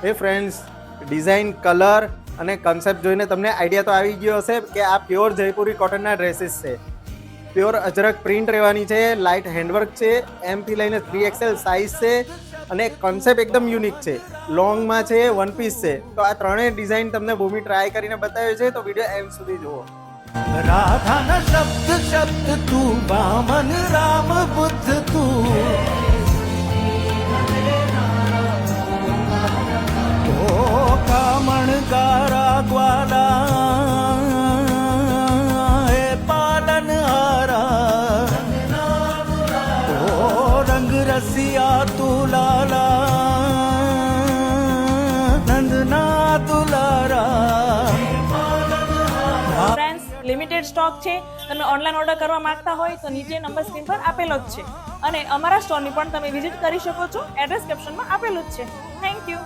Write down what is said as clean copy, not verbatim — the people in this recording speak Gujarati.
એ ફ્રેન્ડ્સ, ડિઝાઇન, કલર અને કન્સેપ્ટ જોઈને તમને આઈડિયા તો આવી ગયો હશે કે આ પ્યોર જયપુરી કોટનના ડ્રેસીસ છે. પ્યોર અજરક પ્રિન્ટ રહેવાની છે, લાઇટ હેન્ડવર્ક છે, એમથી લઈને 3XL સાઇઝ છે અને કન્સેપ્ટ એકદમ યુનિક છે. લોંગમાં છે, વન પીસ છે. તો આ ત્રણેય ડિઝાઇન તમને ભૂમિ ટ્રાય કરીને બતાવ્યો છે, તો વિડીયો એન્ડ સુધી જુઓ. રાધાના શબ્દ શબ્દ તું, વામન રામ બુદ્ધ તું, ઓ કામણ ગારા ગ્વાલા હે પાલન હારા, ઓ રંગ રસિયા તું લાલા નંદના દુલારા. લિમિટેડ સ્ટોક છે. તમે ઓનલાઈન ઓર્ડર કરવા માંગતા હોય તો નીચે નંબર સ્ક્રીન પર આપેલો જ છે અને અમારા સ્ટોરની પણ તમે વિઝિટ કરી શકો છો. એડ્રેસ કેપ્શનમાં આપેલું જ છે. Thank you.